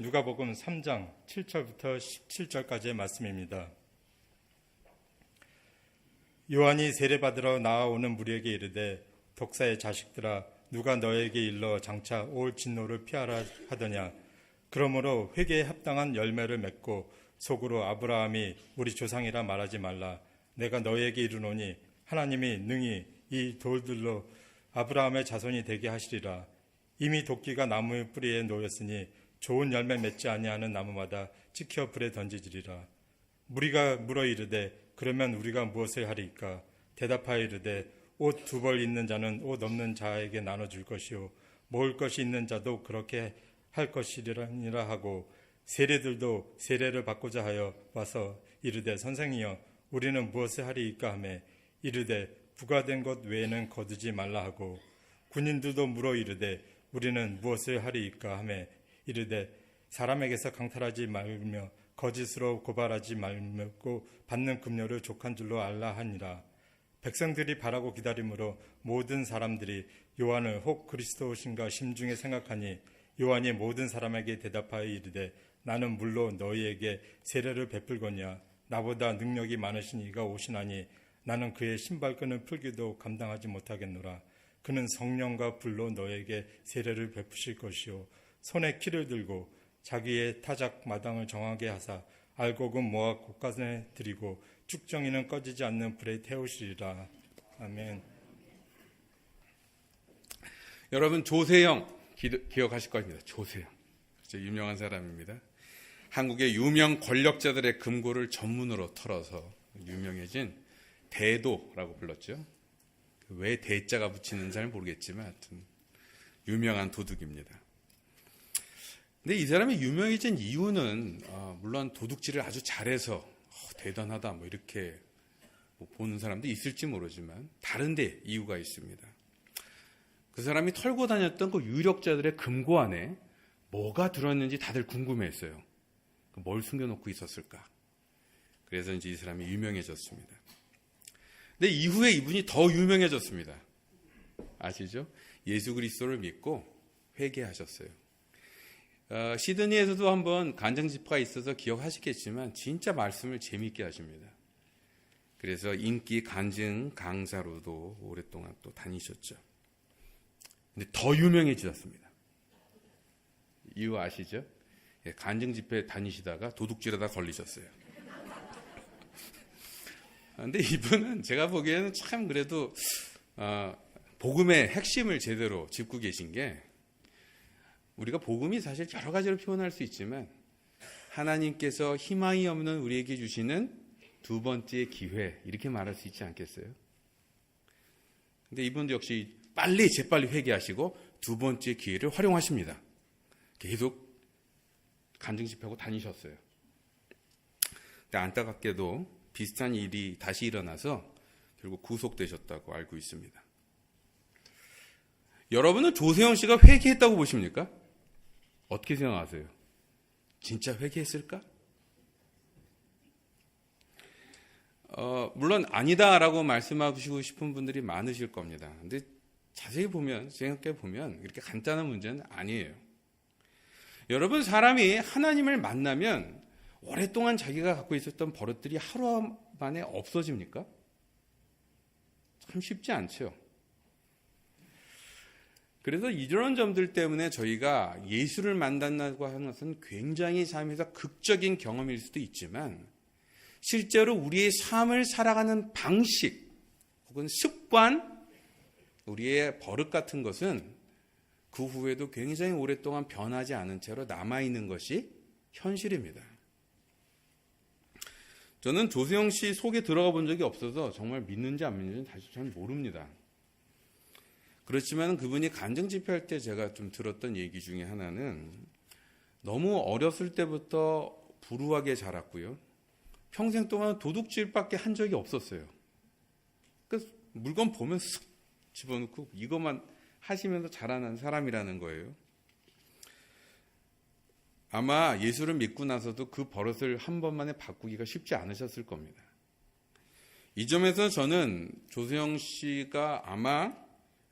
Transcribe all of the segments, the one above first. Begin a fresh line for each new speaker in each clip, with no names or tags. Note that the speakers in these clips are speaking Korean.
누가복음 3장 7절부터 17절까지의 말씀입니다. 요한이 세례받으러 나아오는 무리에게 이르되 독사의 자식들아 누가 너에게 일러 장차 올 진노를 피하라 하더냐. 그러므로 회개에 합당한 열매를 맺고 속으로 아브라함이 우리 조상이라 말하지 말라. 내가 너에게 이르노니 하나님이 능히 이 돌들로 아브라함의 자손이 되게 하시리라. 이미 도끼가 나무의 뿌리에 놓였으니 좋은 열매 맺지 아니하는 나무마다 찍혀 불에 던지지리라. 무리가 물어 이르되 그러면 우리가 무엇을 하리이까? 대답하여 이르되 옷 2벌 있는 자는 옷 없는 자에게 나눠줄 것이요 먹을 것이 있는 자도 그렇게 할 것이니라 하고 세례들도 세례를 받고자 하여 와서 이르되 선생이여 우리는 무엇을 하리이까 하매 이르되 부과된 것 외에는 거두지 말라 하고 군인들도 물어 이르되 우리는 무엇을 하리이까 하매 이르되 사람에게서 강탈하지 말며 거짓으로 고발하지 말고 받는 급료를 족한 줄로 알라 하니라. 백성들이 바라고 기다림으로 모든 사람들이 요한을 혹 그리스도신가 심중에 생각하니 요한이 모든 사람에게 대답하여 이르되 나는 물로 너희에게 세례를 베풀거니와 나보다 능력이 많으신 이가 오시나니 나는 그의 신발끈을 풀기도 감당하지 못하겠노라. 그는 성령과 불로 너에게 세례를 베푸실 것이요 손에 키를 들고 자기의 타작 마당을 정하게 하사 알곡은 모아 곳간에 들이고 쭉정이는 꺼지지 않는 불에 태우시리라. 아멘.
여러분 조세영 기억하실 겁니다. 조세영 진짜 유명한 사람입니다. 한국의 유명 권력자들의 금고를 전문으로 털어서 유명해진 대도라고 불렀죠. 왜 대자가 붙이는지 잘 모르겠지만 하여튼 유명한 도둑입니다. 근데 이 사람이 유명해진 이유는 물론 도둑질을 아주 잘해서 대단하다 뭐 이렇게 보는 사람도 있을지 모르지만 다른 데 이유가 있습니다. 그 사람이 털고 다녔던 그 유력자들의 금고 안에 뭐가 들었는지 다들 궁금해했어요. 뭘 숨겨놓고 있었을까? 그래서 이제 이 사람이 유명해졌습니다. 근데 이후에 이분이 더 유명해졌습니다. 아시죠? 예수 그리스도를 믿고 회개하셨어요. 시드니에서도 한번 간증 집회가 있어서 기억하시겠지만 진짜 말씀을 재미있게 하십니다. 그래서 인기 간증 강사로도 오랫동안 또 다니셨죠. 근데 더 유명해지셨습니다. 이유 아시죠? 간증 집회 다니시다가 도둑질하다 걸리셨어요. 근데 이분은 제가 보기에는 참 그래도 복음의 핵심을 제대로 짚고 계신 게 우리가 복음이 사실 여러 가지로 표현할 수 있지만 하나님께서 희망이 없는 우리에게 주시는 두 번째 기회 이렇게 말할 수 있지 않겠어요? 근데 이분도 역시 재빨리 회개하시고 두 번째 기회를 활용하십니다. 계속 간증 집회하고 다니셨어요. 근데 안타깝게도 비슷한 일이 다시 일어나서 결국 구속되셨다고 알고 있습니다. 여러분은 조세영 씨가 회개했다고 보십니까? 어떻게 생각하세요? 진짜 회개했을까? 물론 아니다라고 말씀하시고 싶은 분들이 많으실 겁니다. 근데 자세히 보면, 생각해 보면 이렇게 간단한 문제는 아니에요. 여러분, 사람이 하나님을 만나면 오랫동안 자기가 갖고 있었던 버릇들이 하루 만에 없어집니까? 참 쉽지 않죠. 그래서 이런 점들 때문에 저희가 예수를 만난다고 하는 것은 굉장히 삶에서 극적인 경험일 수도 있지만 실제로 우리의 삶을 살아가는 방식 혹은 습관, 우리의 버릇 같은 것은 그 후에도 굉장히 오랫동안 변하지 않은 채로 남아있는 것이 현실입니다. 저는 조세영 씨 속에 들어가 본 적이 없어서 정말 믿는지 안 믿는지는 사실 잘 모릅니다. 그렇지만 그분이 간증 집회할 때 제가 좀 들었던 얘기 중에 하나는 너무 어렸을 때부터 불우하게 자랐고요. 평생 동안 도둑질밖에 한 적이 없었어요. 그래서 물건 보면 쓱 집어넣고 이것만 하시면서 자라난 사람이라는 거예요. 아마 예수를 믿고 나서도 그 버릇을 한 번만에 바꾸기가 쉽지 않으셨을 겁니다. 이 점에서 저는 조세영 씨가 아마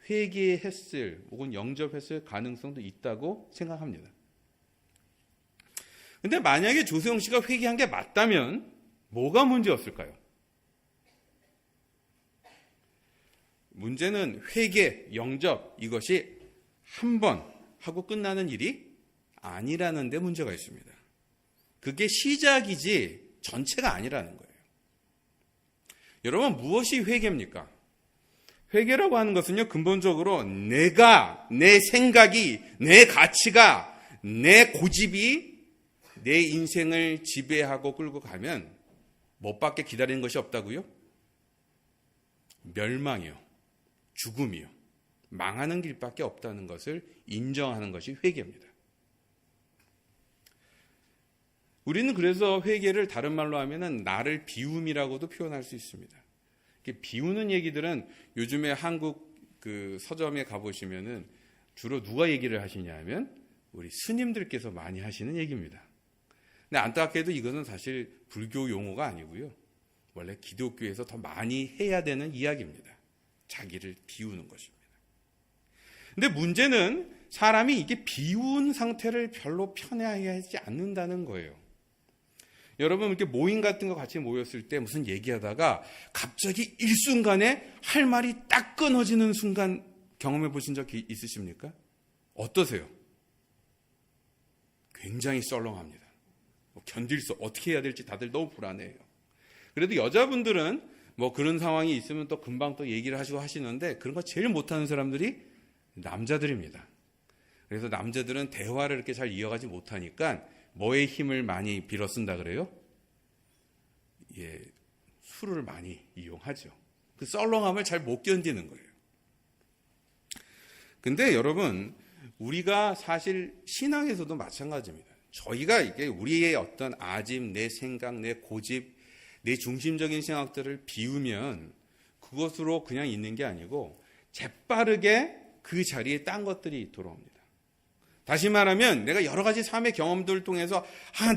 회개했을 혹은 영접했을 가능성도 있다고 생각합니다. 근데 만약에 조세영 씨가 회개한 게 맞다면 뭐가 문제였을까요? 문제는 회개, 영접 이것이 한 번 하고 끝나는 일이 아니라는 데 문제가 있습니다. 그게 시작이지 전체가 아니라는 거예요. 여러분, 무엇이 회개입니까? 회개라고 하는 것은요, 근본적으로 내가, 내 생각이, 내 가치가, 내 고집이 내 인생을 지배하고 끌고 가면 뭐밖에 기다리는 것이 없다고요? 멸망이요, 죽음이요, 망하는 길밖에 없다는 것을 인정하는 것이 회개입니다. 우리는 그래서 회개를 다른 말로 하면은 나를 비움이라고도 표현할 수 있습니다. 비우는 얘기들은 요즘에 한국 그 서점에 가보시면은 주로 누가 얘기를 하시냐 하면 우리 스님들께서 많이 하시는 얘기입니다. 근데 안타깝게도 이것은 사실 불교 용어가 아니고요. 원래 기독교에서 더 많이 해야 되는 이야기입니다. 자기를 비우는 것입니다. 근데 문제는 사람이 이게 비운 상태를 별로 편해하지 않는다는 거예요. 여러분, 이렇게 모임 같은 거 같이 모였을 때 무슨 얘기하다가 갑자기 일순간에 할 말이 딱 끊어지는 순간 경험해 보신 적 있으십니까? 어떠세요? 굉장히 썰렁합니다. 견딜 수, 어떻게 해야 될지 다들 너무 불안해요. 그래도 여자분들은 뭐 그런 상황이 있으면 또 금방 또 얘기를 하시고 하시는데 그런 거 제일 못하는 사람들이 남자들입니다. 그래서 남자들은 대화를 이렇게 잘 이어가지 못하니까 뭐의 힘을 많이 빌어 쓴다 그래요? 예, 술을 많이 이용하죠. 그 썰렁함을 잘 못 견디는 거예요. 근데 여러분, 우리가 사실 신앙에서도 마찬가지입니다. 저희가 이게 우리의 어떤 아집, 내 생각, 내 고집, 내 중심적인 생각들을 비우면 그것으로 그냥 있는 게 아니고 재빠르게 그 자리에 딴 것들이 돌아옵니다. 다시 말하면 내가 여러 가지 삶의 경험들을 통해서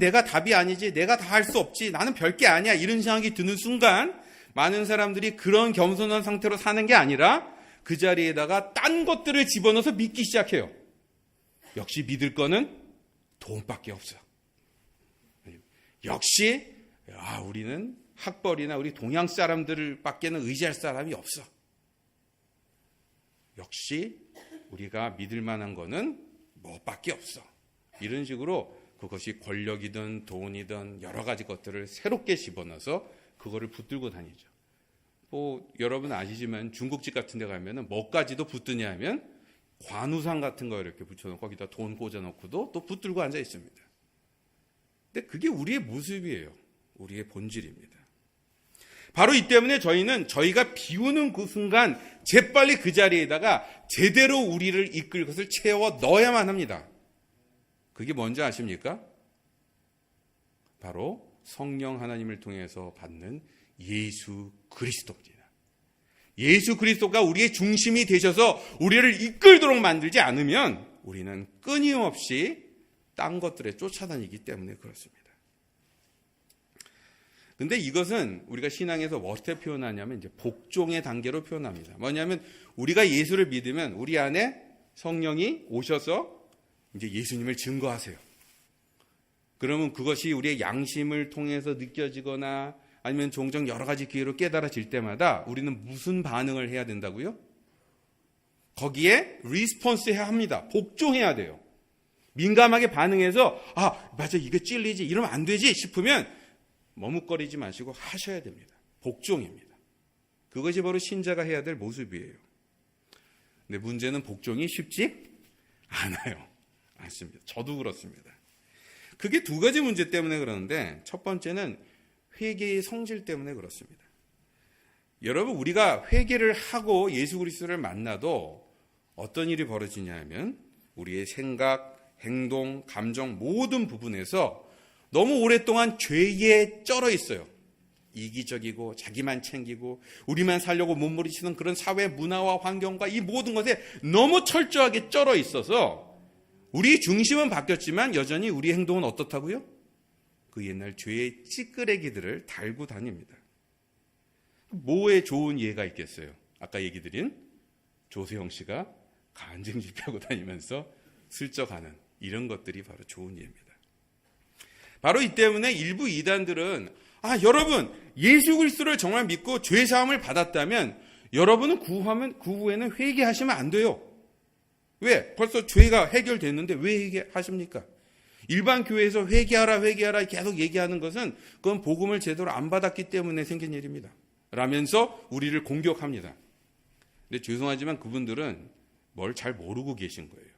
내가 답이 아니지, 내가 다 할 수 없지, 나는 별게 아니야 이런 생각이 드는 순간 많은 사람들이 그런 겸손한 상태로 사는 게 아니라 그 자리에다가 딴 것들을 집어넣어서 믿기 시작해요. 역시 믿을 거는 돈밖에 없어. 역시 우리는 학벌이나 우리 동양 사람들밖에는 의지할 사람이 없어. 역시 우리가 믿을 만한 거는 뭐밖에 없어. 이런 식으로 그것이 권력이든 돈이든 여러 가지 것들을 새롭게 집어넣어서 그거를 붙들고 다니죠. 여러분 아시지만 중국집 같은 데 가면은 뭐까지도 붙드냐 하면 관우상 같은 거 이렇게 붙여놓고 거기다 돈 꽂아놓고도 또 붙들고 앉아 있습니다. 근데 그게 우리의 모습이에요. 우리의 본질입니다. 바로 이 때문에 저희는 저희가 비우는 그 순간 재빨리 그 자리에다가 제대로 우리를 이끌 것을 채워 넣어야만 합니다. 그게 뭔지 아십니까? 바로 성령 하나님을 통해서 받는 예수 그리스도입니다. 예수 그리스도가 우리의 중심이 되셔서 우리를 이끌도록 만들지 않으면 우리는 끊임없이 딴 것들에 쫓아다니기 때문에 그렇습니다. 근데 이것은 우리가 신앙에서 어떻게 표현하냐면 이제 복종의 단계로 표현합니다. 뭐냐면 우리가 예수를 믿으면 우리 안에 성령이 오셔서 이제 예수님을 증거하세요. 그러면 그것이 우리의 양심을 통해서 느껴지거나 아니면 종종 여러 가지 기회로 깨달아질 때마다 우리는 무슨 반응을 해야 된다고요? 거기에 리스폰스 해야 합니다. 복종해야 돼요. 민감하게 반응해서 맞아 이게 찔리지 이러면 안 되지 싶으면 머뭇거리지 마시고 하셔야 됩니다. 복종입니다. 그것이 바로 신자가 해야 될 모습이에요. 근데 문제는 복종이 쉽지 않습니다. 저도 그렇습니다. 그게 두 가지 문제 때문에 그러는데 첫 번째는 회개의 성질 때문에 그렇습니다. 여러분, 우리가 회개를 하고 예수 그리스도를 만나도 어떤 일이 벌어지냐 하면 우리의 생각, 행동, 감정 모든 부분에서 너무 오랫동안 죄에 쩔어 있어요. 이기적이고 자기만 챙기고 우리만 살려고 몸부림치는 그런 사회 문화와 환경과 이 모든 것에 너무 철저하게 쩔어 있어서 우리 중심은 바뀌었지만 여전히 우리 행동은 어떻다고요? 그 옛날 죄의 찌끄레기들을 달고 다닙니다. 뭐에 좋은 예가 있겠어요? 아까 얘기 드린 조세영 씨가 간증 집회하고 다니면서 슬쩍 하는 이런 것들이 바로 좋은 예입니다. 바로 이 때문에 일부 이단들은 여러분 예수 그리스도를 정말 믿고 죄 사함을 받았다면 여러분은 그 후에는 회개하시면 안 돼요. 왜? 벌써 죄가 해결됐는데 왜 회개하십니까? 일반 교회에서 회개하라 계속 얘기하는 것은 그건 복음을 제대로 안 받았기 때문에 생긴 일입니다. 라면서 우리를 공격합니다. 근데 죄송하지만 그분들은 뭘 잘 모르고 계신 거예요.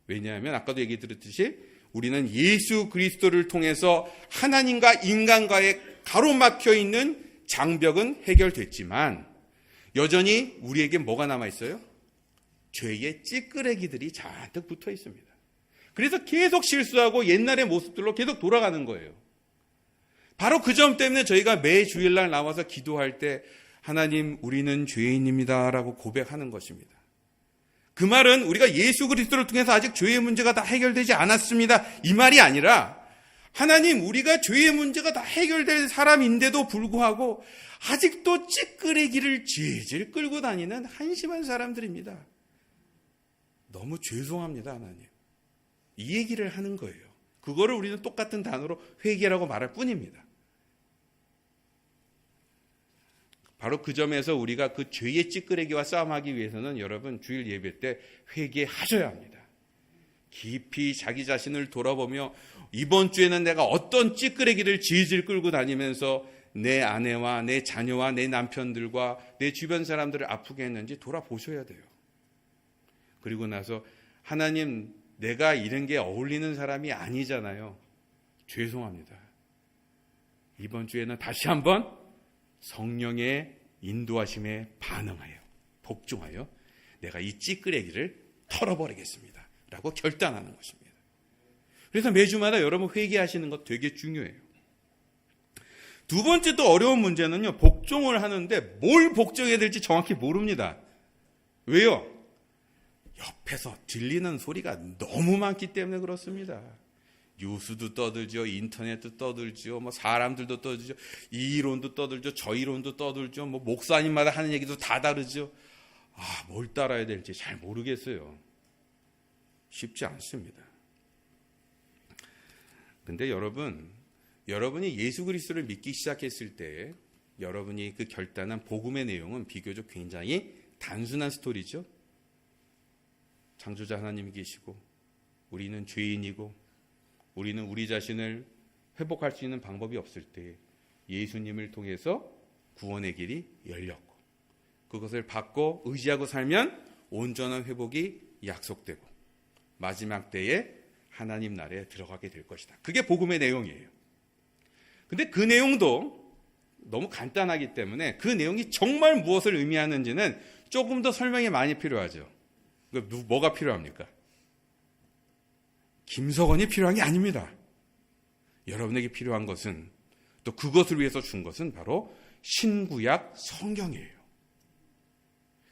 왜냐하면 아까도 얘기 드렸듯이 우리는 예수 그리스도를 통해서 하나님과 인간과의 가로막혀 있는 장벽은 해결됐지만 여전히 우리에게 뭐가 남아있어요? 죄의 찌끄레기들이 잔뜩 붙어 있습니다. 그래서 계속 실수하고 옛날의 모습들로 계속 돌아가는 거예요. 바로 그 점 때문에 저희가 매 주일날 나와서 기도할 때 하나님 우리는 죄인입니다 라고 고백하는 것입니다. 그 말은 우리가 예수 그리스도를 통해서 아직 죄의 문제가 다 해결되지 않았습니다 이 말이 아니라 하나님 우리가 죄의 문제가 다 해결될 사람인데도 불구하고 아직도 찌끄레기를 질질 끌고 다니는 한심한 사람들입니다. 너무 죄송합니다 하나님. 이 얘기를 하는 거예요. 그거를 우리는 똑같은 단어로 회개라고 말할 뿐입니다. 바로 그 점에서 우리가 그 죄의 찌끄레기와 싸움하기 위해서는 여러분 주일 예배 때 회개하셔야 합니다. 깊이 자기 자신을 돌아보며 이번 주에는 내가 어떤 찌끄레기를 질질 끌고 다니면서 내 아내와 내 자녀와 내 남편들과 내 주변 사람들을 아프게 했는지 돌아보셔야 돼요. 그리고 나서 하나님 내가 이런 게 어울리는 사람이 아니잖아요. 죄송합니다. 이번 주에는 다시 한번 성령의 인도하심에 반응하여 복종하여 내가 이 찌끄레기를 털어버리겠습니다 라고 결단하는 것입니다. 그래서 매주마다 여러분 회개하시는 것 되게 중요해요. 두 번째 또 어려운 문제는요, 복종을 하는데 뭘 복종해야 될지 정확히 모릅니다. 왜요? 옆에서 들리는 소리가 너무 많기 때문에 그렇습니다. 뉴스도 떠들죠, 인터넷도 떠들죠, 뭐 사람들도 떠들죠, 이 이론도 떠들죠, 저 이론도 떠들죠, 뭐 목사님마다 하는 얘기도 다 다르죠. 뭘 따라야 될지 잘 모르겠어요. 쉽지 않습니다. 근데 여러분이 예수 그리스도를 믿기 시작했을 때 여러분이 그 결단한 복음의 내용은 비교적 굉장히 단순한 스토리죠. 창조자 하나님이 계시고 우리는 죄인이고 우리는 우리 자신을 회복할 수 있는 방법이 없을 때 예수님을 통해서 구원의 길이 열렸고 그것을 받고 의지하고 살면 온전한 회복이 약속되고 마지막 때에 하나님 나라에 들어가게 될 것이다. 그게 복음의 내용이에요. 근데 그 내용도 너무 간단하기 때문에 그 내용이 정말 무엇을 의미하는지는 조금 더 설명이 많이 필요하죠. 뭐가 필요합니까? 김석원이 필요한 게 아닙니다. 여러분에게 필요한 것은 또 그것을 위해서 준 것은 바로 신구약 성경이에요.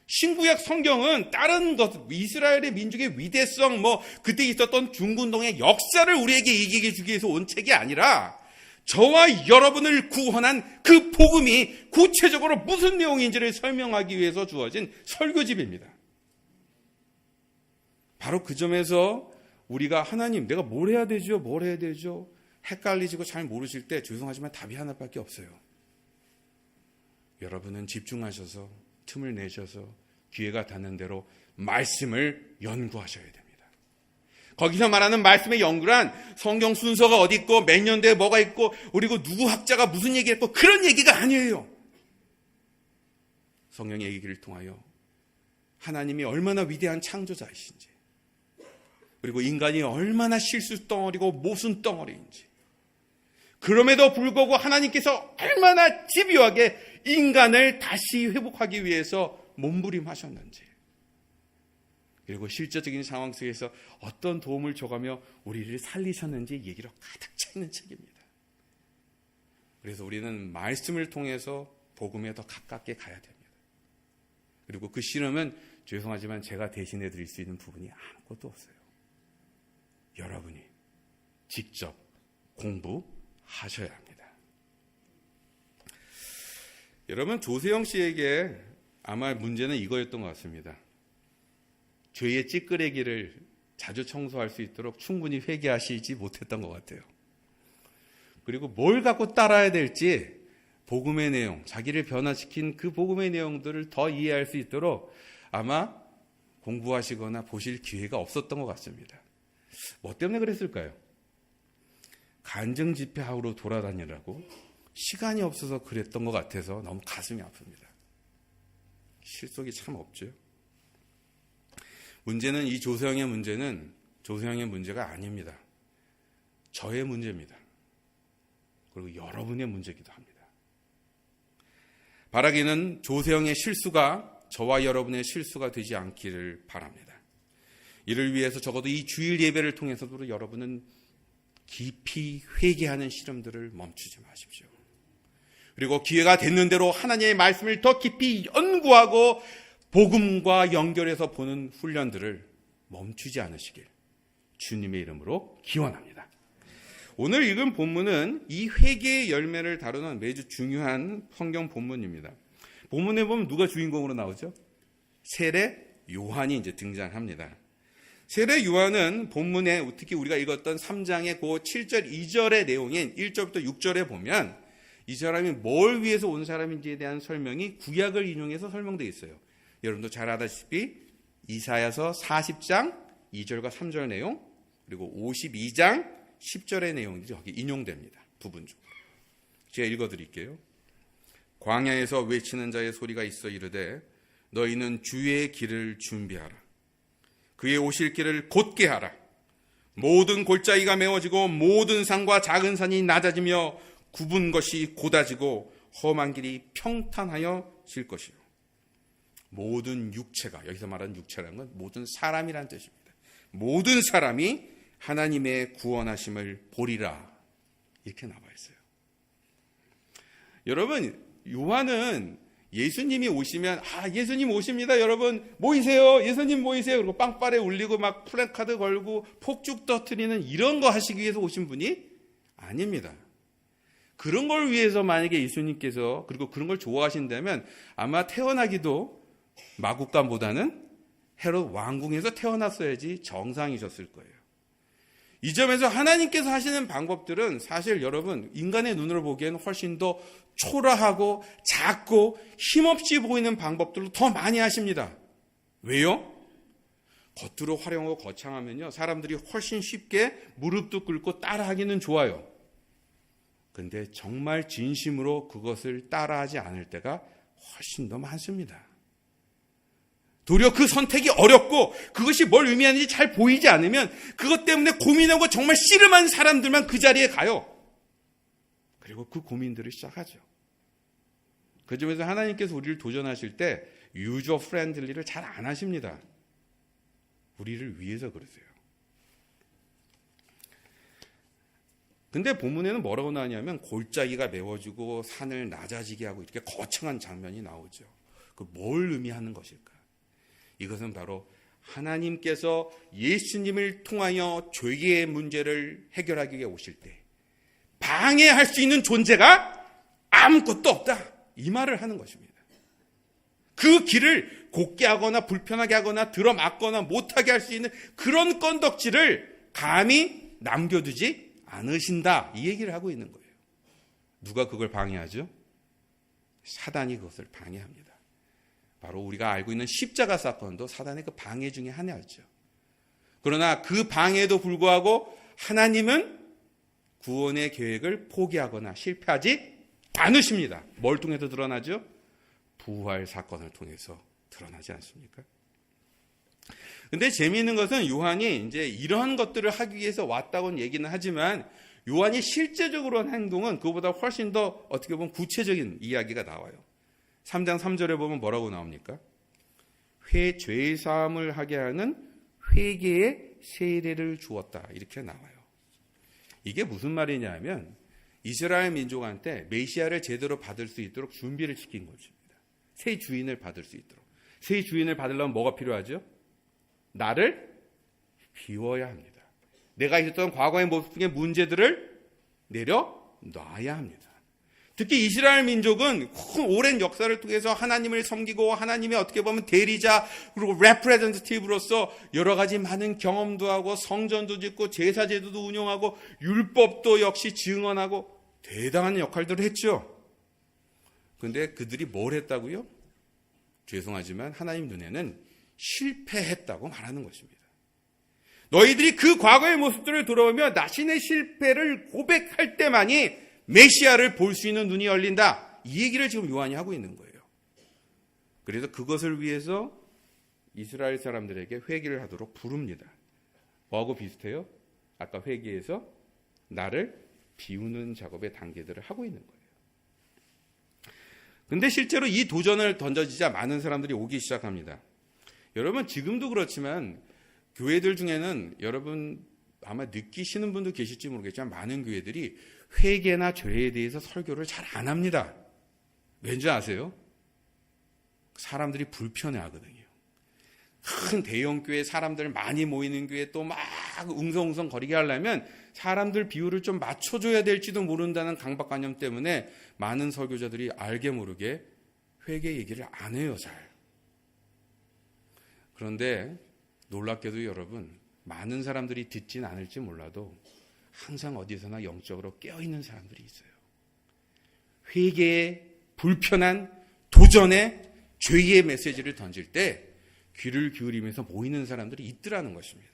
신구약 성경은 다른 것, 이스라엘의 민족의 위대성, 그때 있었던 중군동의 역사를 우리에게 얘기해 주기 위해서 온 책이 아니라 저와 여러분을 구원한 그 복음이 구체적으로 무슨 내용인지를 설명하기 위해서 주어진 설교집입니다. 바로 그 점에서 우리가 하나님 내가 뭘 해야 되죠? 헷갈리시고 잘 모르실 때 죄송하지만 답이 하나밖에 없어요. 여러분은 집중하셔서 틈을 내셔서 기회가 닿는 대로 말씀을 연구하셔야 됩니다. 거기서 말하는 말씀의 연구란 성경 순서가 어디 있고 몇 년대에 뭐가 있고 그리고 누구 학자가 무슨 얘기했고 그런 얘기가 아니에요. 성령의 얘기를 통하여 하나님이 얼마나 위대한 창조자이신지 그리고 인간이 얼마나 실수 덩어리고 모순 덩어리인지 그럼에도 불구하고 하나님께서 얼마나 집요하게 인간을 다시 회복하기 위해서 몸부림하셨는지 그리고 실제적인 상황 속에서 어떤 도움을 줘가며 우리를 살리셨는지 얘기로 가득 차 있는 책입니다. 그래서 우리는 말씀을 통해서 복음에 더 가깝게 가야 됩니다. 그리고 그 씨름은 죄송하지만 제가 대신해 드릴 수 있는 부분이 아무것도 없어요. 여러분이 직접 공부하셔야 합니다. 여러분 조세영 씨에게 아마 문제는 이거였던 것 같습니다. 죄의 찌끄레기를 자주 청소할 수 있도록 충분히 회개하시지 못했던 것 같아요. 그리고 뭘 갖고 따라야 될지 복음의 내용, 자기를 변화시킨 그 복음의 내용들을 더 이해할 수 있도록 아마 공부하시거나 보실 기회가 없었던 것 같습니다. 뭐 때문에 그랬을까요? 간증 집회하러 돌아다니라고 시간이 없어서 그랬던 것 같아서 너무 가슴이 아픕니다. 실속이 참 없죠. 문제는 이 조세형의 문제는 조세형의 문제가 아닙니다. 저의 문제입니다. 그리고 여러분의 문제이기도 합니다. 바라기는 조세형의 실수가 저와 여러분의 실수가 되지 않기를 바랍니다. 이를 위해서 적어도 이 주일 예배를 통해서도 여러분은 깊이 회개하는 시름들을 멈추지 마십시오. 그리고 기회가 됐는 대로 하나님의 말씀을 더 깊이 연구하고 복음과 연결해서 보는 훈련들을 멈추지 않으시길 주님의 이름으로 기원합니다. 오늘 읽은 본문은 이 회개의 열매를 다루는 매주 중요한 성경 본문입니다. 본문에 보면 누가 주인공으로 나오죠? 세례 요한이 이제 등장합니다. 세례 요한은 본문에 특히 우리가 읽었던 3장의 그 7절 2절의 내용인 1절부터 6절에 보면 이 사람이 뭘 위해서 온 사람인지에 대한 설명이 구약을 인용해서 설명되어 있어요. 여러분도 잘 아다시피 이사야서 40장 2절과 3절 내용 그리고 52장 10절의 내용들이 여기 인용됩니다. 부분적으로. 제가 읽어드릴게요. 광야에서 외치는 자의 소리가 있어 이르되 너희는 주의 길을 준비하라. 그의 오실 길을 곧게 하라. 모든 골짜기가 메워지고 모든 산과 작은 산이 낮아지며 굽은 것이 곧아지고 험한 길이 평탄하여질 것이요. 모든 육체가, 여기서 말하는 육체라는 건 모든 사람이란 뜻입니다. 모든 사람이 하나님의 구원하심을 보리라. 이렇게 나와 있어요. 여러분, 요한은 예수님이 오시면 예수님 오십니다. 여러분 모이세요. 예수님 모이세요. 그리고 빵빠레 울리고 막 플래카드 걸고 폭죽 터뜨리는 이런 거 하시기 위해서 오신 분이 아닙니다. 그런 걸 위해서 만약에 예수님께서 그리고 그런 걸 좋아하신다면 아마 태어나기도 마국간보다는 헤롯 왕궁에서 태어났어야지 정상이셨을 거예요. 이 점에서 하나님께서 하시는 방법들은 사실 여러분 인간의 눈으로 보기에는 훨씬 더 초라하고 작고 힘없이 보이는 방법들로 더 많이 하십니다. 왜요? 겉으로 화려하고 거창하면요 사람들이 훨씬 쉽게 무릎도 꿇고 따라하기는 좋아요. 근데 정말 진심으로 그것을 따라하지 않을 때가 훨씬 더 많습니다. 도리어 그 선택이 어렵고 그것이 뭘 의미하는지 잘 보이지 않으면 그것 때문에 고민하고 정말 씨름한 사람들만 그 자리에 가요. 그리고 그 고민들을 시작하죠. 그 점에서 하나님께서 우리를 도전하실 때 유저 프렌들리를 잘 안 하십니다. 우리를 위해서 그러세요. 근데 본문에는 뭐라고 나오냐면 골짜기가 메워지고 산을 낮아지게 하고 이렇게 거창한 장면이 나오죠. 그 뭘 의미하는 것일까? 이것은 바로 하나님께서 예수님을 통하여 죄의 문제를 해결하기 위해 오실 때 방해할 수 있는 존재가 아무것도 없다. 이 말을 하는 것입니다. 그 길을 곱게 하거나 불편하게 하거나 들어막거나 못하게 할 수 있는 그런 건덕지를 감히 남겨두지 않으신다. 이 얘기를 하고 있는 거예요. 누가 그걸 방해하죠? 사단이 그것을 방해합니다. 바로 우리가 알고 있는 십자가 사건도 사단의 그 방해 중에 하나였죠. 그러나 그 방해에도 불구하고 하나님은 구원의 계획을 포기하거나 실패하지 않으십니다. 뭘 통해서 드러나죠? 부활 사건을 통해서 드러나지 않습니까? 근데 재미있는 것은 요한이 이제 이런 것들을 하기 위해서 왔다고는 얘기는 하지만 요한이 실제적으로 한 행동은 그보다 훨씬 더 어떻게 보면 구체적인 이야기가 나와요. 3장 3절에 보면 뭐라고 나옵니까? 죄의 사함을 하게 하는 회개의 세례를 주었다. 이렇게 나와요. 이게 무슨 말이냐 하면 이스라엘 민족한테 메시아를 제대로 받을 수 있도록 준비를 시킨 것입니다. 새 주인을 받을 수 있도록. 새 주인을 받으려면 뭐가 필요하죠? 나를 비워야 합니다. 내가 있었던 과거의 모습 중에 문제들을 내려놔야 합니다. 특히 이스라엘 민족은 오랜 역사를 통해서 하나님을 섬기고 하나님의 어떻게 보면 대리자 그리고 레프레젠티티브로서 여러 가지 많은 경험도 하고 성전도 짓고 제사제도도 운영하고 율법도 역시 증언하고 대단한 역할들을 했죠. 그런데 그들이 뭘 했다고요? 죄송하지만 하나님 눈에는 실패했다고 말하는 것입니다. 너희들이 그 과거의 모습들을 돌아오며 자신의 실패를 고백할 때만이 메시아를 볼 수 있는 눈이 열린다. 이 얘기를 지금 요한이 하고 있는 거예요. 그래서 그것을 위해서 이스라엘 사람들에게 회개를 하도록 부릅니다. 뭐하고 비슷해요? 아까 회개에서 나를 비우는 작업의 단계들을 하고 있는 거예요. 근데 실제로 이 도전을 던져지자 많은 사람들이 오기 시작합니다. 여러분 지금도 그렇지만 교회들 중에는 여러분 아마 느끼시는 분도 계실지 모르겠지만 많은 교회들이 회개나 죄에 대해서 설교를 잘 안 합니다. 왠지 아세요? 사람들이 불편해하거든요. 큰 대형 교회 사람들 많이 모이는 교회 또 막 웅성웅성 거리게 하려면 사람들 비율을 좀 맞춰줘야 될지도 모른다는 강박관념 때문에 많은 설교자들이 알게 모르게 회개 얘기를 안 해요, 잘. 그런데 놀랍게도 여러분, 많은 사람들이 듣진 않을지 몰라도 항상 어디서나 영적으로 깨어있는 사람들이 있어요. 회개의 불편한 도전의 죄의 메시지를 던질 때 귀를 기울이면서 모이는 사람들이 있더라는 것입니다.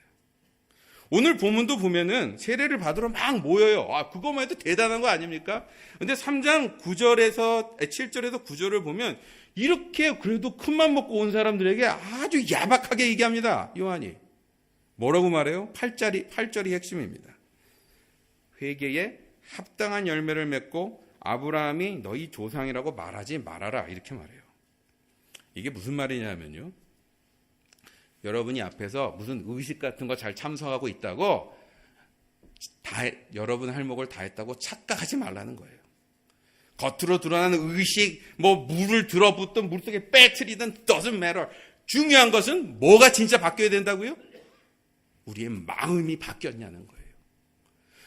오늘 본문도 보면은 세례를 받으러 막 모여요. 그거만 해도 대단한 거 아닙니까? 근데 3장 7절에서 9절을 보면 이렇게 그래도 큰맘 먹고 온 사람들에게 아주 야박하게 얘기합니다. 요한이. 뭐라고 말해요? 8절이 핵심입니다. 회개에 합당한 열매를 맺고 아브라함이 너희 조상이라고 말하지 말아라. 이렇게 말해요. 이게 무슨 말이냐면요. 여러분이 앞에서 무슨 의식 같은 거 잘 참석하고 있다고 여러분 할 목을 다 했다고 착각하지 말라는 거예요. 겉으로 드러나는 의식, 물을 들어붓든 물속에 빼트리든 doesn't matter. 중요한 것은 뭐가 진짜 바뀌어야 된다고요? 우리의 마음이 바뀌었냐는 거예요.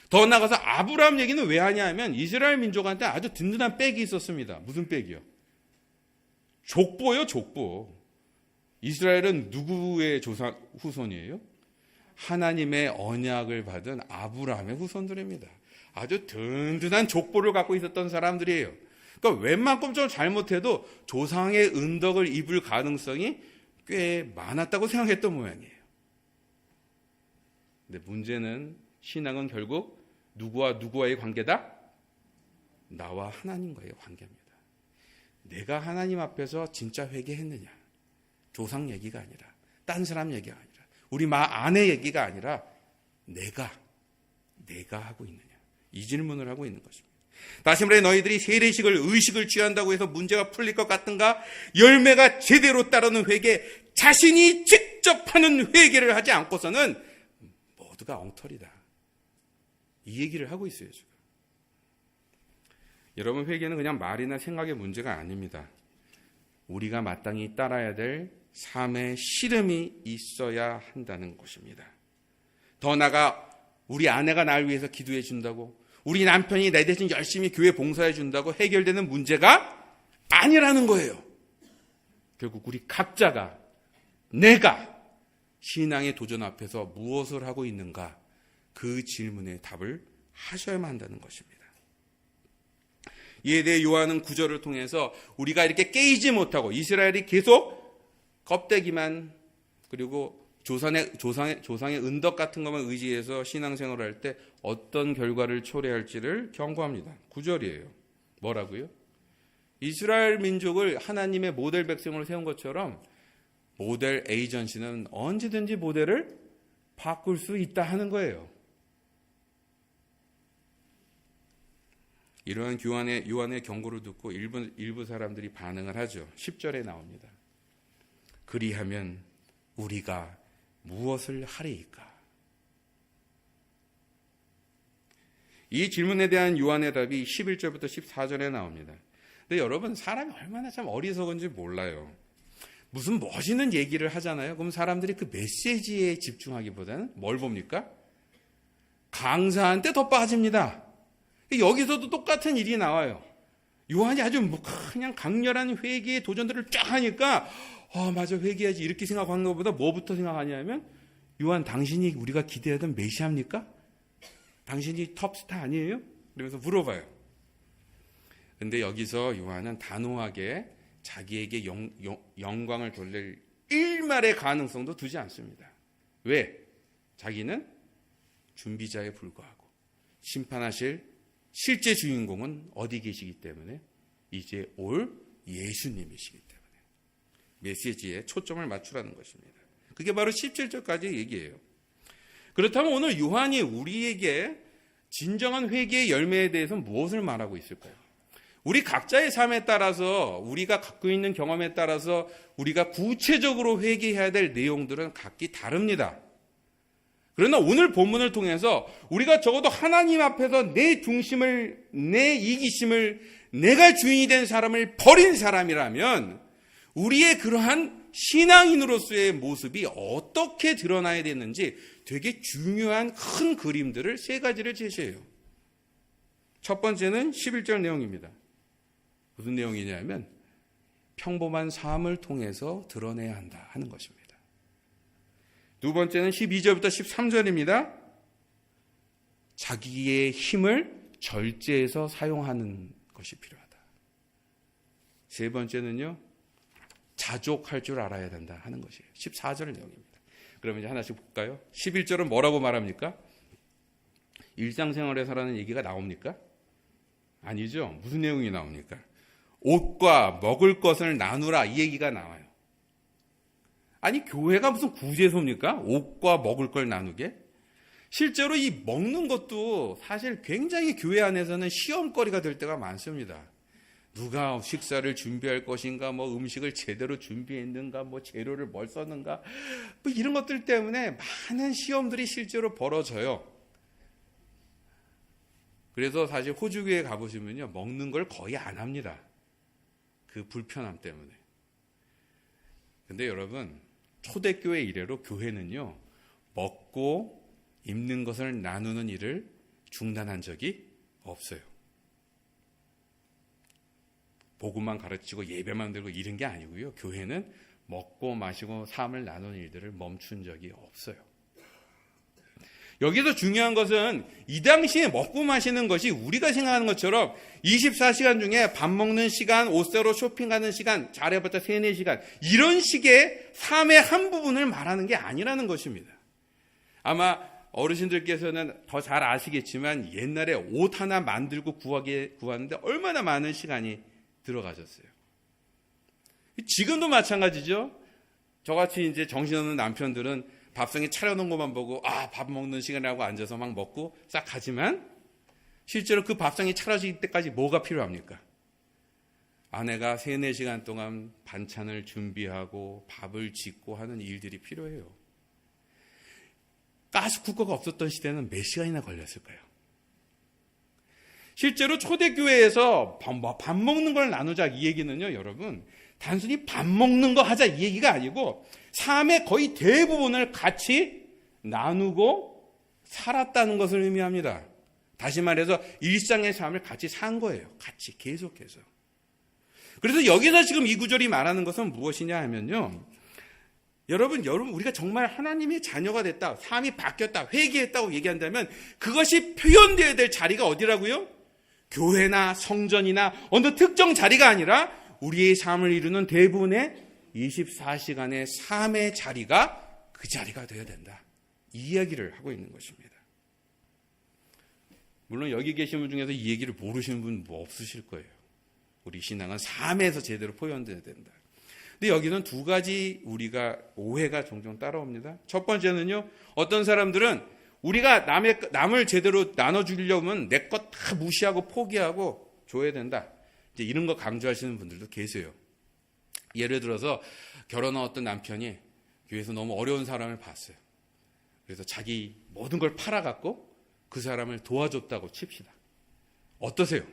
더 나아가서 아브라함 얘기는 왜 하냐 하면 이스라엘 민족한테 아주 든든한 백이 있었습니다. 무슨 백이요? 족보요, 족보. 이스라엘은 누구의 후손이에요? 하나님의 언약을 받은 아브라함의 후손들입니다. 아주 든든한 족보를 갖고 있었던 사람들이에요. 그러니까 웬만큼 좀 잘못해도 조상의 은덕을 입을 가능성이 꽤 많았다고 생각했던 모양이에요. 근데 문제는 신앙은 결국 누구와 누구와의 관계다? 나와 하나님과의 관계입니다. 내가 하나님 앞에서 진짜 회개했느냐? 조상 얘기가 아니라, 딴 사람 얘기가 아니라, 우리 아내 얘기가 아니라 내가 하고 있느냐? 이 질문을 하고 있는 것입니다. 다시 말해 너희들이 세례식을 의식을 취한다고 해서 문제가 풀릴 것 같은가? 열매가 제대로 따르는 회개, 자신이 직접 하는 회개를 하지 않고서는 모두가 엉터리다. 이 얘기를 하고 있어요, 지금. 여러분, 회개는 그냥 말이나 생각의 문제가 아닙니다. 우리가 마땅히 따라야 될 삶의 씨름이 있어야 한다는 것입니다. 더 나아가 우리 아내가 날 위해서 기도해 준다고, 우리 남편이 내 대신 열심히 교회 봉사해 준다고 해결되는 문제가 아니라는 거예요. 결국 우리 각자가, 내가 신앙의 도전 앞에서 무엇을 하고 있는가, 그 질문에 답을 하셔야만 한다는 것입니다. 이에 대해 요한은 9절을 통해서 우리가 이렇게 깨이지 못하고 이스라엘이 계속 껍데기만, 그리고 조상의 은덕 같은 것만 의지해서 신앙생활을 할 때 어떤 결과를 초래할지를 경고합니다. 9절이에요. 뭐라고요? 이스라엘 민족을 하나님의 모델 백성으로 세운 것처럼 모델 에이전시는 언제든지 모델을 바꿀 수 있다 하는 거예요. 이러한 요한의 경고를 듣고 일부 사람들이 반응을 하죠. 10절에 나옵니다. 그리하면 우리가 무엇을 하리이까? 이 질문에 대한 요한의 답이 11절부터 14절에 나옵니다. 근데 여러분, 사람이 얼마나 참 어리석은지 몰라요. 무슨 멋있는 얘기를 하잖아요. 그럼 사람들이 그 메시지에 집중하기보다는 뭘 봅니까? 강사한테 더 빠집니다. 여기서도 똑같은 일이 나와요. 요한이 아주 그냥 강렬한 회개의 도전들을 쫙 하니까 맞아, 회개해야지 이렇게 생각하는 것보다 뭐부터 생각하냐면, 요한, 당신이 우리가 기대하던 메시아입니까? 당신이 톱스타 아니에요? 그러면서 물어봐요. 근데 여기서 요한은 단호하게 자기에게 영광을 돌릴 일말의 가능성도 두지 않습니다. 왜? 자기는 준비자에 불과하고 심판하실 실제 주인공은 어디 계시기 때문에 이제 올 예수님이시기 때문에 메시지에 초점을 맞추라는 것입니다. 그게 바로 17절까지 얘기예요. 그렇다면 오늘 요한이 우리에게 진정한 회개의 열매에 대해서 무엇을 말하고 있을까요? 우리 각자의 삶에 따라서 우리가 갖고 있는 경험에 따라서 우리가 구체적으로 회개해야 될 내용들은 각기 다릅니다. 그러나 오늘 본문을 통해서 우리가 적어도 하나님 앞에서 내 중심을, 내 이기심을, 내가 주인이 된 사람을 버린 사람이라면 우리의 그러한 신앙인으로서의 모습이 어떻게 드러나야 되는지 되게 중요한 큰 그림들을 세 가지를 제시해요. 첫 번째는 11절 내용입니다. 무슨 내용이냐면 평범한 삶을 통해서 드러내야 한다 하는 것입니다. 두 번째는 12절부터 13절입니다. 자기의 힘을 절제해서 사용하는 것이 필요하다. 세 번째는요, 자족할 줄 알아야 된다 하는 것이에요. 14절 내용입니다. 그러면 이제 하나씩 볼까요? 11절은 뭐라고 말합니까? 일상생활에서라는 얘기가 나옵니까? 아니죠. 무슨 내용이 나옵니까? 옷과 먹을 것을 나누라 이 얘기가 나와요. 아니 교회가 무슨 구제소입니까? 옷과 먹을 걸 나누게? 실제로 이 먹는 것도 사실 굉장히 교회 안에서는 시험거리가 될 때가 많습니다. 누가 식사를 준비할 것인가, 뭐 음식을 제대로 준비했는가, 뭐 재료를 뭘 썼는가, 뭐 이런 것들 때문에 많은 시험들이 실제로 벌어져요. 그래서 사실 호주교회 가보시면요, 먹는 걸 거의 안 합니다. 그 불편함 때문에. 근데 여러분, 초대교회 이래로 교회는요, 먹고 입는 것을 나누는 일을 중단한 적이 없어요. 복음만 가르치고 예배만 들고 이런 게 아니고요. 교회는 먹고 마시고 삶을 나누는 일들을 멈춘 적이 없어요. 여기서 중요한 것은 이 당시에 먹고 마시는 것이 우리가 생각하는 것처럼 24시간 중에 밥 먹는 시간, 옷 사러 쇼핑 가는 시간, 잘해봤자 3, 4시간 이런 식의 삶의 한 부분을 말하는 게 아니라는 것입니다. 아마 어르신들께서는 더 잘 아시겠지만 옛날에 옷 하나 만들고 구하는데 얼마나 많은 시간이 들어가셨어요. 지금도 마찬가지죠. 저같이 이제 정신없는 남편들은 밥상에 차려놓은 것만 보고 밥 먹는 시간이라고 앉아서 막 먹고 싹 가지만 실제로 그 밥상이 차려질 때까지 뭐가 필요합니까? 아내가 3, 4시간 동안 반찬을 준비하고 밥을 짓고 하는 일들이 필요해요. 가스쿠커가 없었던 시대는 몇 시간이나 걸렸을까요? 실제로 초대교회에서 밥 먹는 걸 나누자 이 얘기는요, 여러분, 단순히 밥 먹는 거 하자 이 얘기가 아니고 삶의 거의 대부분을 같이 나누고 살았다는 것을 의미합니다. 다시 말해서 일상의 삶을 같이 산 거예요. 같이 계속해서. 그래서 여기서 지금 이 구절이 말하는 것은 무엇이냐 하면요, 여러분 우리가 정말 하나님의 자녀가 됐다, 삶이 바뀌었다, 회개했다고 얘기한다면 그것이 표현되어야 될 자리가 어디라고요? 교회나 성전이나 어느 특정 자리가 아니라 우리의 삶을 이루는 대부분의 24시간의 삶의 자리가 그 자리가 되어야 된다. 이 이야기를 하고 있는 것입니다. 물론 여기 계신 분 중에서 이 얘기를 모르시는 분 뭐 없으실 거예요. 우리 신앙은 삶에서 제대로 표현되어야 된다. 근데 여기는 두 가지 우리가 오해가 종종 따라옵니다. 첫 번째는요, 어떤 사람들은 우리가 남을 제대로 나눠주려면 내 것 다 무시하고 포기하고 줘야 된다. 이제 이런 거 강조하시는 분들도 계세요. 예를 들어서 결혼한 어떤 남편이 교회에서 너무 어려운 사람을 봤어요. 그래서 자기 모든 걸 팔아갖고 그 사람을 도와줬다고 칩시다. 어떠세요?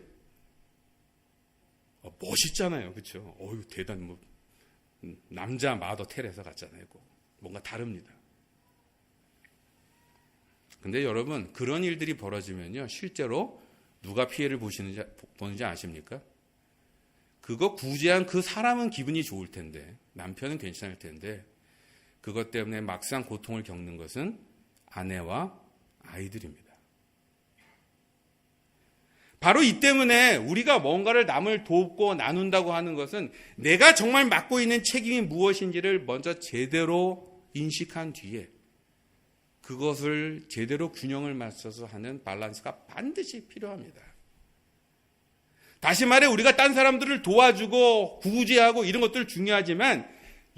멋있잖아요. 그렇죠? 어휴, 대단, 남자 마더 테레사 같잖아요. 뭔가 다릅니다. 근데 여러분, 그런 일들이 벌어지면요, 실제로 누가 피해를 보는지 아십니까? 그거 구제한 그 사람은 기분이 좋을 텐데, 남편은 괜찮을 텐데, 그것 때문에 막상 고통을 겪는 것은 아내와 아이들입니다. 바로 이 때문에 우리가 뭔가를 남을 돕고 나눈다고 하는 것은 내가 정말 맡고 있는 책임이 무엇인지를 먼저 제대로 인식한 뒤에 그것을 제대로 균형을 맞춰서 하는 밸런스가 반드시 필요합니다. 다시 말해 우리가 딴 사람들을 도와주고 구제하고 이런 것들 중요하지만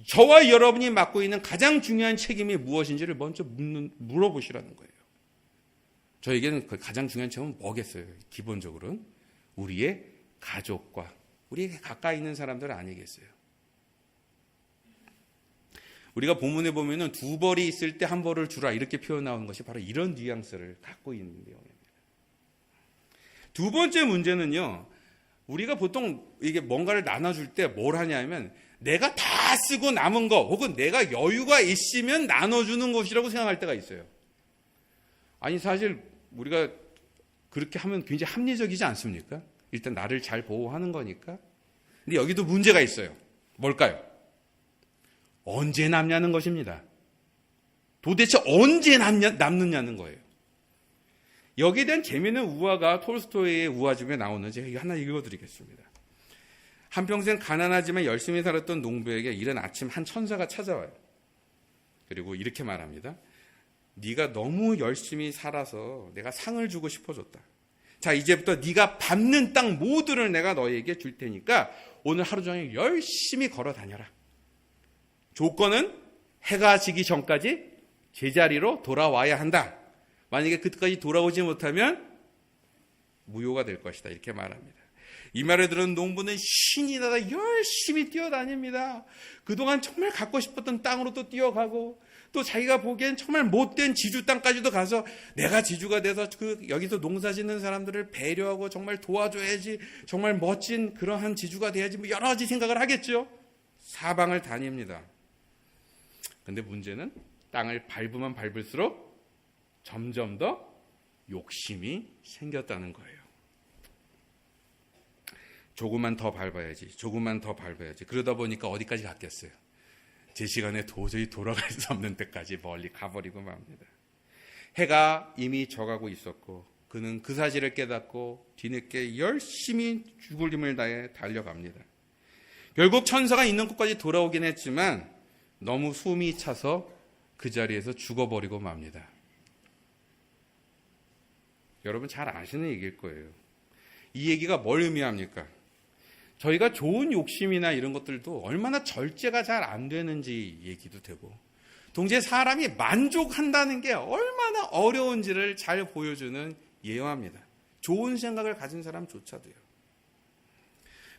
저와 여러분이 맡고 있는 가장 중요한 책임이 무엇인지를 먼저 물어보시라는 거예요. 저에게는 그 가장 중요한 책임은 뭐겠어요? 기본적으로는 우리의 가족과 우리에게 가까이 있는 사람들 아니겠어요? 우리가 본문에 보면은 두 벌이 있을 때 한 벌을 주라 이렇게 표현 나오는 것이 바로 이런 뉘앙스를 갖고 있는 내용입니다. 두 번째 문제는요. 우리가 보통 이게 뭔가를 나눠줄 때 뭘 하냐면 내가 다 쓰고 남은 거 혹은 내가 여유가 있으면 나눠주는 것이라고 생각할 때가 있어요. 아니 사실 우리가 그렇게 하면 굉장히 합리적이지 않습니까? 일단 나를 잘 보호하는 거니까. 근데 여기도 문제가 있어요. 뭘까요? 언제 남냐는 것입니다. 도대체 언제 남느냐는 거예요. 여기에 대한 재미있는 우화가 톨스토이의 우화 중에 나오는지 하나 읽어드리겠습니다. 한평생 가난하지만 열심히 살았던 농부에게 이른 아침 한 천사가 찾아와요. 그리고 이렇게 말합니다. 네가 너무 열심히 살아서 내가 상을 주고 싶어졌다. 자, 이제부터 네가 밟는 땅 모두를 내가 너에게 줄 테니까 오늘 하루 종일 열심히 걸어 다녀라. 조건은 해가 지기 전까지 제자리로 돌아와야 한다. 만약에 그때까지 돌아오지 못하면 무효가 될 것이다. 이렇게 말합니다. 이 말을 들은 농부는 신이 나다 열심히 뛰어다닙니다. 그동안 정말 갖고 싶었던 땅으로 또 뛰어가고 또 자기가 보기엔 정말 못된 지주 땅까지도 가서 내가 지주가 돼서 여기서 농사 짓는 사람들을 배려하고 정말 도와줘야지, 정말 멋진 그러한 지주가 돼야지, 뭐 여러 가지 생각을 하겠죠. 사방을 다닙니다. 근데 문제는 땅을 밟으면 밟을수록 점점 더 욕심이 생겼다는 거예요. 조금만 더 밟아야지, 조금만 더 밟아야지. 그러다 보니까 어디까지 갔겠어요? 제 시간에 도저히 돌아갈 수 없는 데까지 멀리 가버리고 맙니다. 해가 이미 져가고 있었고 그는 그 사실을 깨닫고 뒤늦게 열심히 죽을 힘을 다해 달려갑니다. 결국 천사가 있는 곳까지 돌아오긴 했지만 너무 숨이 차서 그 자리에서 죽어버리고 맙니다. 여러분 잘 아시는 얘기일 거예요. 이 얘기가 뭘 의미합니까? 저희가 좋은 욕심이나 이런 것들도 얼마나 절제가 잘 안 되는지 얘기도 되고 동시에 사람이 만족한다는 게 얼마나 어려운지를 잘 보여주는 예화입니다. 좋은 생각을 가진 사람조차도요.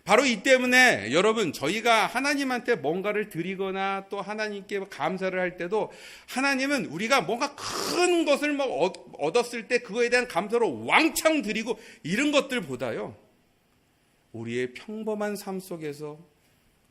바로 이 때문에 여러분 저희가 하나님한테 뭔가를 드리거나 또 하나님께 감사를 할 때도 하나님은 우리가 뭔가 큰 것을 얻었을 때 그거에 대한 감사로 왕창 드리고 이런 것들보다요. 우리의 평범한 삶 속에서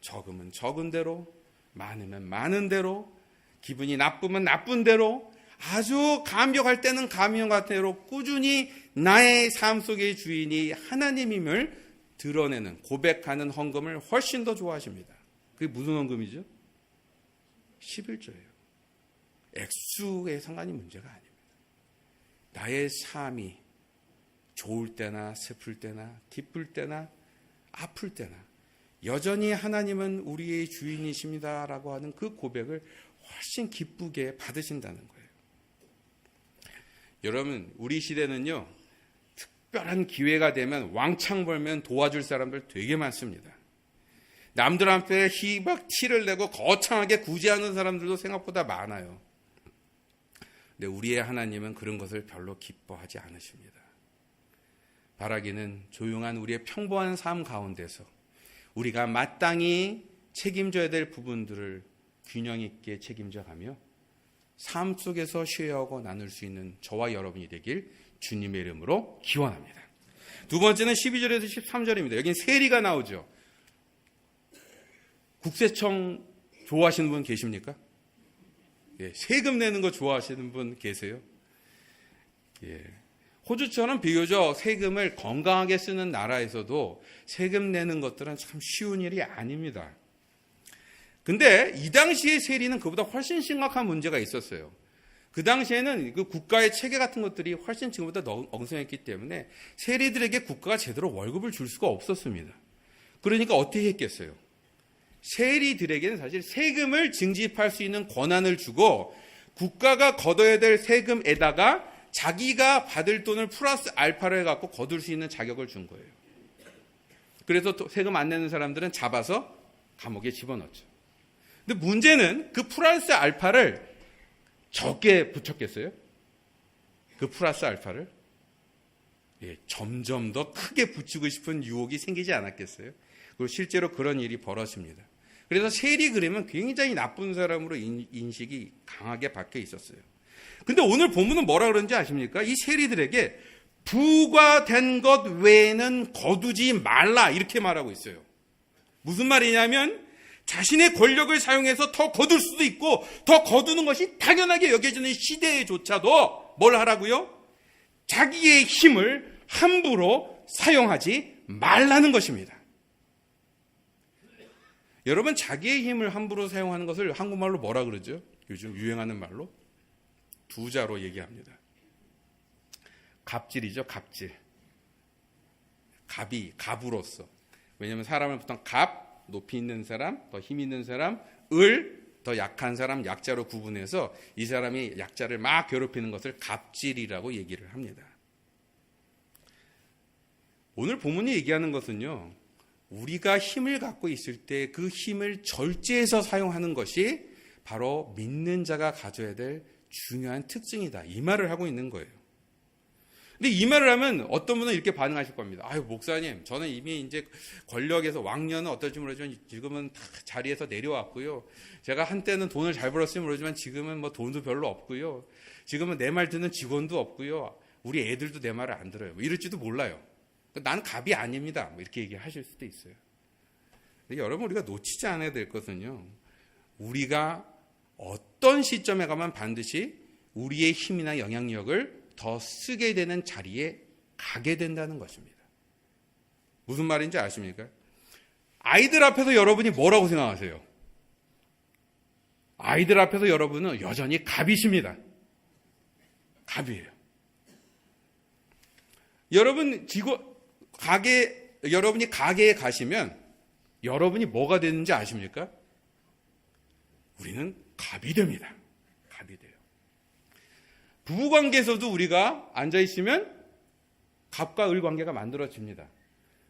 적으면 적은 대로, 많으면 많은 대로, 기분이 나쁘면 나쁜 대로, 아주 감격할 때는 감격할 대로 꾸준히 나의 삶 속의 주인이 하나님임을 드러내는, 고백하는 헌금을 훨씬 더 좋아하십니다. 그게 무슨 헌금이죠? 11조예요. 액수의 상관이 문제가 아닙니다. 나의 삶이 좋을 때나 슬플 때나 기쁠 때나 아플 때나 여전히 하나님은 우리의 주인이십니다라고 하는 그 고백을 훨씬 기쁘게 받으신다는 거예요. 여러분, 우리 시대는요, 특별한 기회가 되면 왕창 벌면 도와줄 사람들 되게 많습니다. 남들한테 막 티를 내고 거창하게 구제하는 사람들도 생각보다 많아요. 근데 우리의 하나님은 그런 것을 별로 기뻐하지 않으십니다. 바라기는 조용한 우리의 평범한 삶 가운데서 우리가 마땅히 책임져야 될 부분들을 균형 있게 책임져 가며 삶 속에서 쉐어하고 나눌 수 있는 저와 여러분이 되길 주님의 이름으로 기원합니다. 두 번째는 12절에서 13절입니다. 여긴 세리가 나오죠. 국세청 좋아하시는 분 계십니까? 예, 세금 내는 거 좋아하시는 분 계세요? 예. 호주처럼 비교적 세금을 건강하게 쓰는 나라에서도 세금 내는 것들은 참 쉬운 일이 아닙니다. 근데 이 당시의 세리는 그보다 훨씬 심각한 문제가 있었어요. 그 당시에는 그 국가의 체계 같은 것들이 훨씬 지금보다 엉성했기 때문에 세리들에게 국가가 제대로 월급을 줄 수가 없었습니다. 그러니까 어떻게 했겠어요? 세리들에게는 사실 세금을 징집할 수 있는 권한을 주고 국가가 걷어야 될 세금에다가 자기가 받을 돈을 플러스 알파를 해갖고 거둘 수 있는 자격을 준 거예요. 그래서 세금 안 내는 사람들은 잡아서 감옥에 집어넣죠. 근데 문제는 그 플러스 알파를 적게 붙였겠어요? 그 플러스 알파를? 점점 더 크게 붙이고 싶은 유혹이 생기지 않았겠어요? 그리고 실제로 그런 일이 벌어집니다. 그래서 세리 그림은 굉장히 나쁜 사람으로 인식이 강하게 박혀 있었어요. 근데 오늘 본문은 뭐라 그러는지 아십니까? 이 세리들에게 부과된 것 외에는 거두지 말라 이렇게 말하고 있어요. 무슨 말이냐면 자신의 권력을 사용해서 더 거둘 수도 있고 더 거두는 것이 당연하게 여겨지는 시대에조차도 뭘 하라고요? 자기의 힘을 함부로 사용하지 말라는 것입니다. 여러분, 자기의 힘을 함부로 사용하는 것을 한국말로 뭐라 그러죠? 요즘 유행하는 말로 두 자로 얘기합니다. 갑질이죠, 갑질. 갑으로서. 왜냐하면 사람을 보통 갑, 높이 있는 사람, 더 힘 있는 사람, 더 약한 사람, 약자로 구분해서 이 사람이 약자를 막 괴롭히는 것을 갑질이라고 얘기를 합니다. 오늘 본문이 얘기하는 것은요, 우리가 힘을 갖고 있을 때 그 힘을 절제해서 사용하는 것이 바로 믿는 자가 가져야 될 중요한 특징이다. 이 말을 하고 있는 거예요. 근데 이 말을 하면 어떤 분은 이렇게 반응하실 겁니다. 아유, 목사님, 저는 이미 이제 권력에서 왕년은 어떨지 모르지만 지금은 다 자리에서 내려왔고요. 제가 한때는 돈을 잘 벌었으면 모르지만 지금은 뭐 돈도 별로 없고요. 지금은 내 말 듣는 직원도 없고요. 우리 애들도 내 말을 안 들어요. 뭐 이럴지도 몰라요. 나는 갑이 아닙니다. 뭐 이렇게 얘기하실 수도 있어요. 근데 여러분, 우리가 놓치지 않아야 될 것은요, 우리가 어떤 시점에 가면 반드시 우리의 힘이나 영향력을 더 쓰게 되는 자리에 가게 된다는 것입니다. 무슨 말인지 아십니까? 아이들 앞에서 여러분이 뭐라고 생각하세요? 아이들 앞에서 여러분은 여전히 갑이십니다. 갑이에요. 여러분이 가게에 가시면 여러분이 뭐가 되는지 아십니까? 우리는 갑이 됩니다. 갑이 돼요. 부부관계에서도 우리가 앉아있으면 갑과 을 관계가 만들어집니다.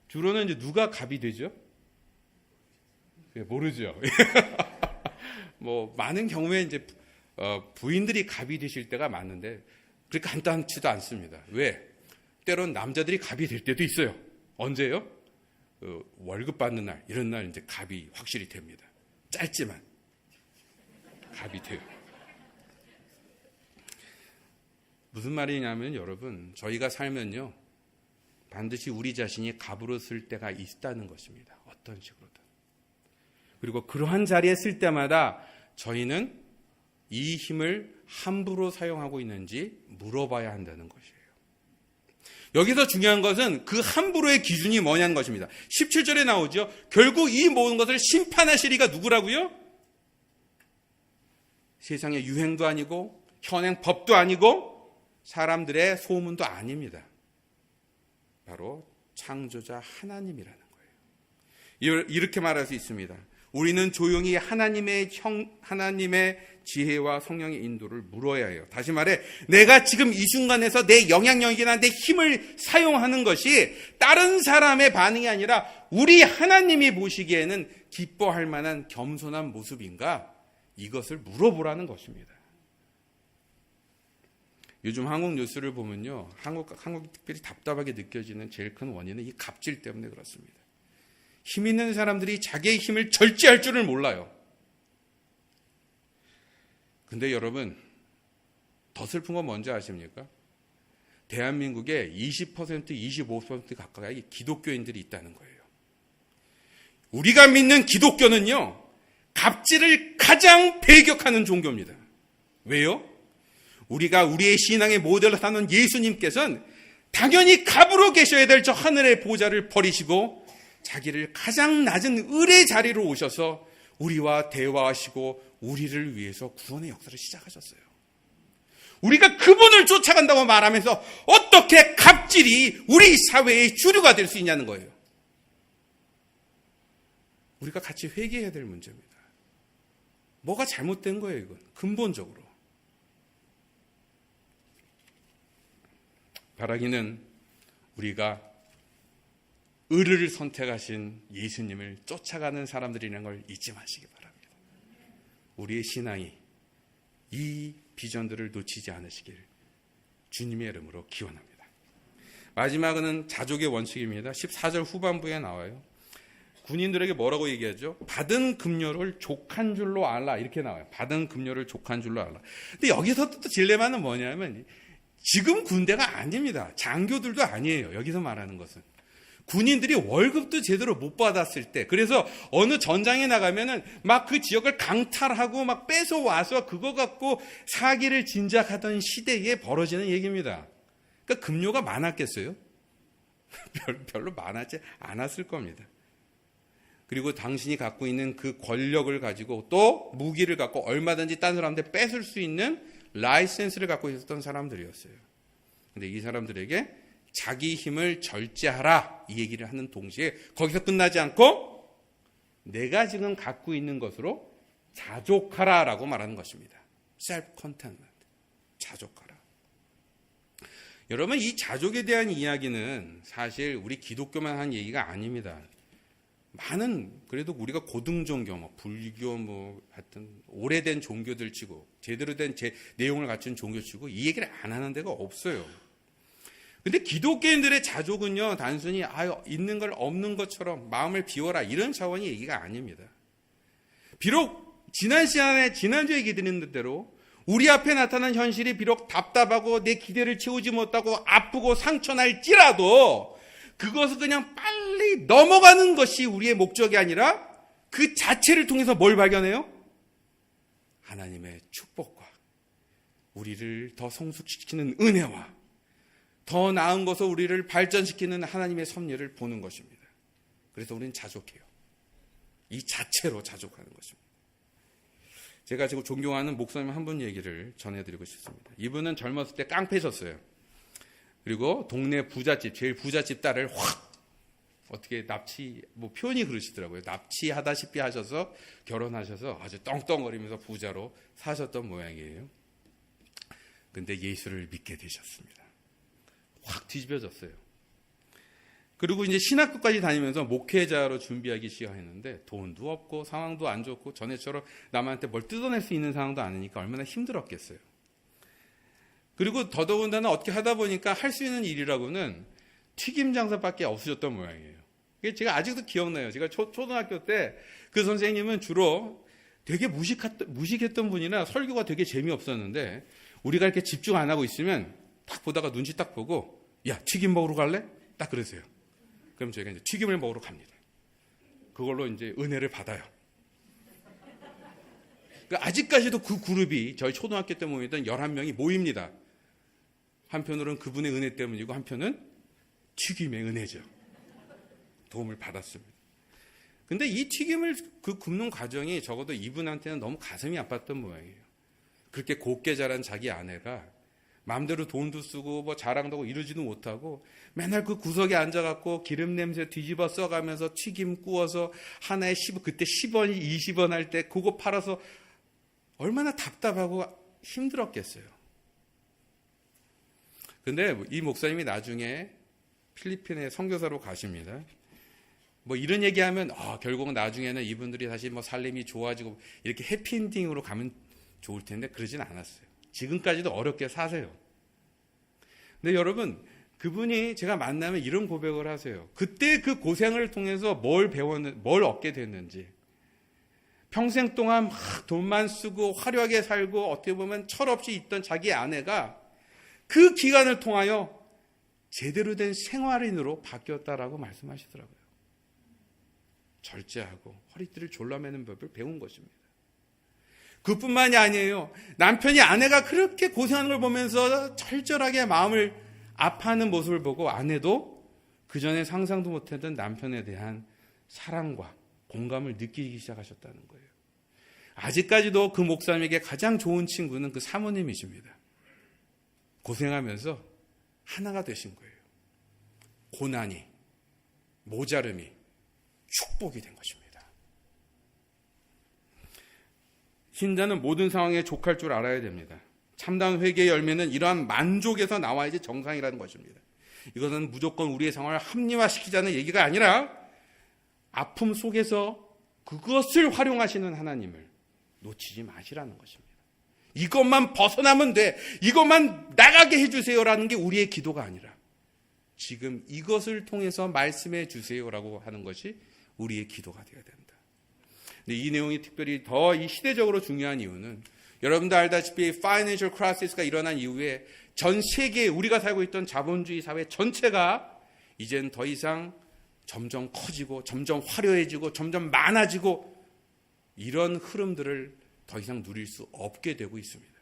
주로는 이제 누가 갑이 되죠? 모르죠. 뭐, 많은 경우에 이제, 부인들이 갑이 되실 때가 많은데, 그렇게 간단치도 않습니다. 왜? 때론 남자들이 갑이 될 때도 있어요. 언제요? 월급 받는 날, 이런 날 이제 갑이 확실히 됩니다. 짧지만. 갑이 돼요. 무슨 말이냐면 여러분, 저희가 살면요, 반드시 우리 자신이 갑으로 쓸 때가 있다는 것입니다. 어떤 식으로든. 그리고 그러한 자리에 쓸 때마다 저희는 이 힘을 함부로 사용하고 있는지 물어봐야 한다는 것이에요. 여기서 중요한 것은 그 함부로의 기준이 뭐냐는 것입니다. 17절에 나오죠. 결국 이 모든 것을 심판하실 이가 누구라고요? 세상의 유행도 아니고 현행 법도 아니고 사람들의 소문도 아닙니다. 바로 창조자 하나님이라는 거예요. 이렇게 말할 수 있습니다. 우리는 조용히 하나님의 지혜와 성령의 인도를 물어야 해요. 다시 말해, 내가 지금 이 순간에서 내 영향력이나 내 힘을 사용하는 것이 다른 사람의 반응이 아니라 우리 하나님이 보시기에는 기뻐할 만한 겸손한 모습인가? 이것을 물어보라는 것입니다. 요즘 한국 뉴스를 보면요, 한국이 특별히 답답하게 느껴지는 제일 큰 원인은 이 갑질 때문에 그렇습니다. 힘 있는 사람들이 자기의 힘을 절제할 줄을 몰라요. 근데 여러분, 더 슬픈 건 뭔지 아십니까? 대한민국에 20%, 25% 가까이 기독교인들이 있다는 거예요. 우리가 믿는 기독교는요, 갑질을 가장 배격하는 종교입니다. 왜요? 우리가 우리의 신앙의 모델로 삼는 예수님께서는 당연히 갑으로 계셔야 될 저 하늘의 보좌를 버리시고 자기를 가장 낮은 을의 자리로 오셔서 우리와 대화하시고 우리를 위해서 구원의 역사를 시작하셨어요. 우리가 그분을 쫓아간다고 말하면서 어떻게 갑질이 우리 사회의 주류가 될 수 있냐는 거예요. 우리가 같이 회개해야 될 문제입니다. 뭐가 잘못된 거예요, 이건. 근본적으로. 바라기는 우리가 의를 선택하신 예수님을 쫓아가는 사람들이라는 걸 잊지 마시기 바랍니다. 우리의 신앙이 이 비전들을 놓치지 않으시길 주님의 이름으로 기원합니다. 마지막은 자족의 원칙입니다. 14절 후반부에 나와요. 군인들에게 뭐라고 얘기하죠? 받은 급료를 족한 줄로 알라, 이렇게 나와요. 받은 급료를 족한 줄로 알라. 근데 여기서 또 딜레마는 뭐냐면 지금 군대가 아닙니다. 장교들도 아니에요. 여기서 말하는 것은 군인들이 월급도 제대로 못 받았을 때, 그래서 어느 전장에 나가면은 막 그 지역을 강탈하고 막 뺏어와서 그거 갖고 사기를 진작하던 시대에 벌어지는 얘기입니다. 그러니까 급료가 많았겠어요? 별로 많았지 않았을 겁니다. 그리고 당신이 갖고 있는 그 권력을 가지고 또 무기를 갖고 얼마든지 딴 사람한테 뺏을 수 있는 라이센스를 갖고 있었던 사람들이었어요. 근데 이 사람들에게 자기 힘을 절제하라, 이 얘기를 하는 동시에 거기서 끝나지 않고 내가 지금 갖고 있는 것으로 자족하라라고 말하는 것입니다. self-contentment, 자족하라. 여러분, 이 자족에 대한 이야기는 사실 우리 기독교만 한 얘기가 아닙니다. 많은, 그래도 우리가 고등종교, 불교, 하여튼 오래된 종교들 치고 제대로 된 내용을 갖춘 종교 치고 이 얘기를 안 하는 데가 없어요. 근데 기독교인들의 자족은요, 단순히 있는 걸 없는 것처럼 마음을 비워라, 이런 차원의 얘기가 아닙니다. 비록 지난 시간에 지난주에 얘기 드린 대로 우리 앞에 나타난 현실이 비록 답답하고 내 기대를 채우지 못하고 아프고 상처날지라도 그것을 그냥 빨리 넘어가는 것이 우리의 목적이 아니라 그 자체를 통해서 뭘 발견해요? 하나님의 축복과 우리를 더 성숙시키는 은혜와 더 나은 것을 우리를 발전시키는 하나님의 섭리를 보는 것입니다. 그래서 우리는 자족해요. 이 자체로 자족하는 것입니다. 제가 지금 존경하는 목사님 한 분 얘기를 전해드리고 싶습니다. 이분은 젊었을 때 깡패셨어요. 그리고 동네 부잣집, 제일 부잣집 딸을 확 어떻게 표현이 그러시더라고요. 납치하다시피 하셔서 결혼하셔서 아주 떵떵거리면서 부자로 사셨던 모양이에요. 근데 예수를 믿게 되셨습니다. 확 뒤집어졌어요. 그리고 이제 신학교까지 다니면서 목회자로 준비하기 시작했는데 돈도 없고 상황도 안 좋고 전에처럼 남한테 뭘 뜯어낼 수 있는 상황도 아니니까 얼마나 힘들었겠어요. 그리고 더더군다나 어떻게 하다 보니까 할 수 있는 일이라고는 튀김 장사밖에 없으셨던 모양이에요. 제가 아직도 기억나요. 제가 초등학교 때 그 선생님은 주로 되게 무식했던 분이나 설교가 되게 재미없었는데 우리가 이렇게 집중 안 하고 있으면 딱 보다가 눈치 딱 보고 야, 튀김 먹으러 갈래? 딱 그러세요. 그럼 저희가 이제 튀김을 먹으러 갑니다. 그걸로 이제 은혜를 받아요. 아직까지도 그 그룹이 저희 초등학교 때 모이던 11명이 모입니다. 한편으로는 그분의 은혜 때문이고 한편은 튀김의 은혜죠. 도움을 받았습니다. 근데 이 튀김을 굽는 과정이 적어도 이분한테는 너무 가슴이 아팠던 모양이에요. 그렇게 곱게 자란 자기 아내가 마음대로 돈도 쓰고 자랑도 하고 이러지도 못하고 맨날 그 구석에 앉아갖고 기름 냄새 뒤집어 써가면서 튀김 구워서 하나에 그때 10원, 20원 할 때 그거 팔아서 얼마나 답답하고 힘들었겠어요. 근데 이 목사님이 나중에 필리핀에 선교사로 가십니다. 이런 얘기하면 결국은 나중에는 이분들이 다시 삶이 좋아지고 이렇게 해피엔딩으로 가면 좋을 텐데 그러진 않았어요. 지금까지도 어렵게 사세요. 근데 여러분, 그분이 제가 만나면 이런 고백을 하세요. 그때 그 고생을 통해서 뭘 얻게 됐는지. 평생 동안 막 돈만 쓰고 화려하게 살고 어떻게 보면 철없이 있던 자기 아내가 그 기간을 통하여 제대로 된 생활인으로 바뀌었다라고 말씀하시더라고요. 절제하고 허리띠를 졸라매는 법을 배운 것입니다. 그뿐만이 아니에요. 남편이 아내가 그렇게 고생하는 걸 보면서 철저하게 마음을 아파하는 모습을 보고 아내도 그전에 상상도 못했던 남편에 대한 사랑과 공감을 느끼기 시작하셨다는 거예요. 아직까지도 그 목사님에게 가장 좋은 친구는 그 사모님이십니다. 고생하면서 하나가 되신 거예요. 고난이, 모자름이 축복이 된 것입니다. 신자는 모든 상황에 족할 줄 알아야 됩니다. 참다운 회개의 열매는 이러한 만족에서 나와야지 정상이라는 것입니다. 이것은 무조건 우리의 상황을 합리화시키자는 얘기가 아니라 아픔 속에서 그것을 활용하시는 하나님을 놓치지 마시라는 것입니다. 이것만 벗어나면 돼, 이것만 나가게 해주세요라는 게 우리의 기도가 아니라 지금 이것을 통해서 말씀해 주세요라고 하는 것이 우리의 기도가 되어야 된다. 근데 이 내용이 특별히 더 이 시대적으로 중요한 이유는 여러분도 알다시피 파이낸셜 크라이시스가 일어난 이후에 전 세계에 우리가 살고 있던 자본주의 사회 전체가 이젠 더 이상 점점 커지고 점점 화려해지고 점점 많아지고 이런 흐름들을 더 이상 누릴 수 없게 되고 있습니다.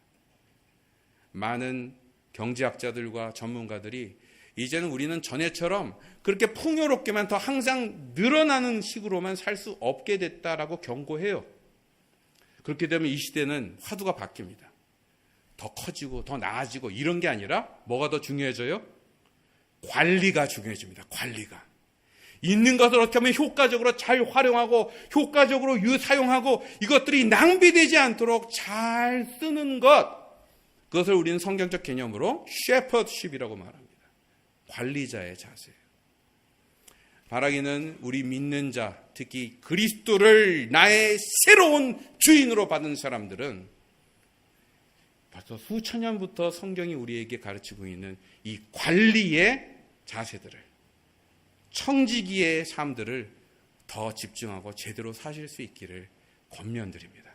많은 경제학자들과 전문가들이 이제는 우리는 전에처럼 그렇게 풍요롭게만 더 항상 늘어나는 식으로만 살 수 없게 됐다라고 경고해요. 그렇게 되면 이 시대는 화두가 바뀝니다. 더 커지고 더 나아지고 이런 게 아니라 뭐가 더 중요해져요? 관리가 중요해집니다. 관리가. 있는 것을 어떻게 하면 효과적으로 잘 활용하고 효과적으로 사용하고 이것들이 낭비되지 않도록 잘 쓰는 것, 그것을 우리는 성경적 개념으로 shepherdship이라고 말합니다. 관리자의 자세예요. 바라기는 우리 믿는 자, 특히 그리스도를 나의 새로운 주인으로 받은 사람들은 벌써 수천 년부터 성경이 우리에게 가르치고 있는 이 관리의 자세들을, 청지기의 삶들을 더 집중하고 제대로 사실 수 있기를 권면드립니다.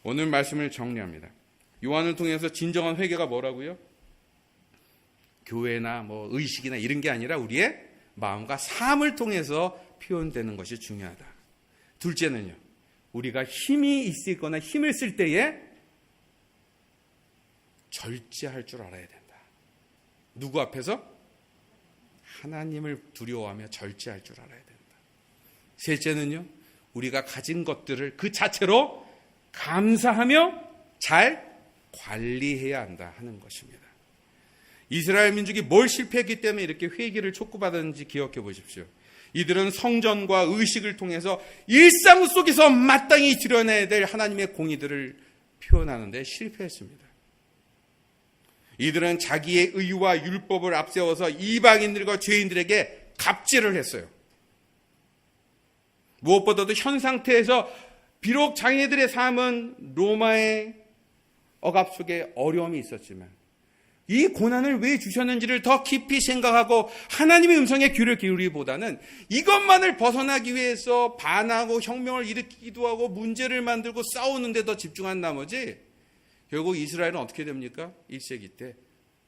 오늘 말씀을 정리합니다. 요한을 통해서 진정한 회개가 뭐라고요? 교회나 뭐 의식이나 이런 게 아니라 우리의 마음과 삶을 통해서 표현되는 것이 중요하다. 둘째는요, 우리가 힘이 있거나 힘을 쓸 때에 절제할 줄 알아야 된다. 누구 앞에서? 하나님을 두려워하며 절제할 줄 알아야 된다. 셋째는요, 우리가 가진 것들을 그 자체로 감사하며 잘 관리해야 한다 하는 것입니다. 이스라엘 민족이 뭘 실패했기 때문에 이렇게 회개를 촉구받았는지 기억해 보십시오. 이들은 성전과 의식을 통해서 일상 속에서 마땅히 드러내야 될 하나님의 공의들을 표현하는 데 실패했습니다. 이들은 자기의 의와 율법을 앞세워서 이방인들과 죄인들에게 갑질을 했어요. 무엇보다도 현 상태에서 비록 자기네들의 삶은 로마의 억압 속에 어려움이 있었지만 이 고난을 왜 주셨는지를 더 깊이 생각하고 하나님의 음성에 귀를 기울이기보다는 이것만을 벗어나기 위해서 반하고 혁명을 일으키기도 하고 문제를 만들고 싸우는 데 더 집중한 나머지 결국 이스라엘은 어떻게 됩니까? 1세기 때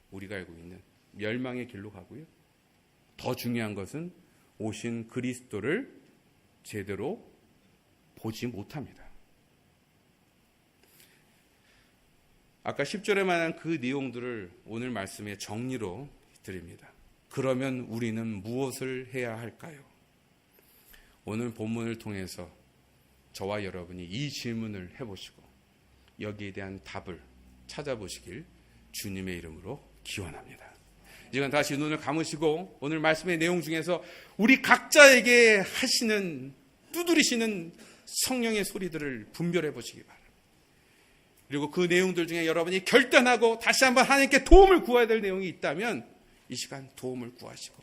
우리가 알고 있는 멸망의 길로 가고요. 더 중요한 것은 오신 그리스도를 제대로 보지 못합니다. 아까 10절에 말한 그 내용들을 오늘 말씀의 정리로 드립니다. 그러면 우리는 무엇을 해야 할까요? 오늘 본문을 통해서 저와 여러분이 이 질문을 해보시고 여기에 대한 답을 찾아보시길 주님의 이름으로 기원합니다. 이제 다시 눈을 감으시고 오늘 말씀의 내용 중에서 우리 각자에게 하시는, 두드리시는 성령의 소리들을 분별해 보시기 바랍니다. 그리고 그 내용들 중에 여러분이 결단하고 다시 한번 하나님께 도움을 구해야 될 내용이 있다면 이 시간 도움을 구하시고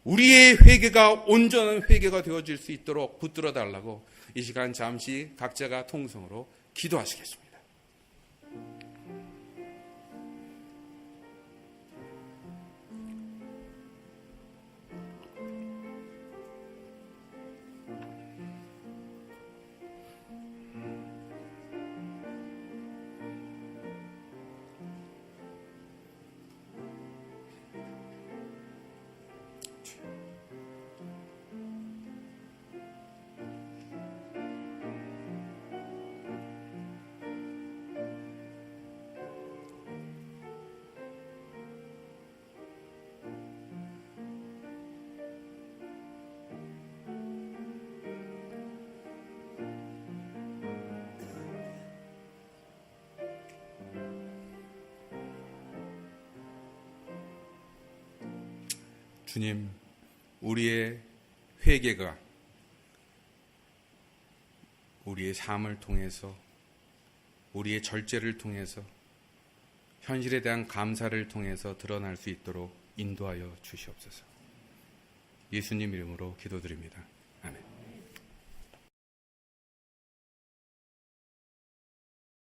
우리의 회개가 온전한 회개가 되어질 수 있도록 붙들어 달라고 이 시간 잠시 각자가 통성으로 기도하시겠습니다. 주님, 우리의 회개가 우리의 삶을 통해서, 우리의 절제를 통해서, 현실에 대한 감사를 통해서 드러날 수 있도록 인도하여 주시옵소서. 예수님 이름으로 기도드립니다.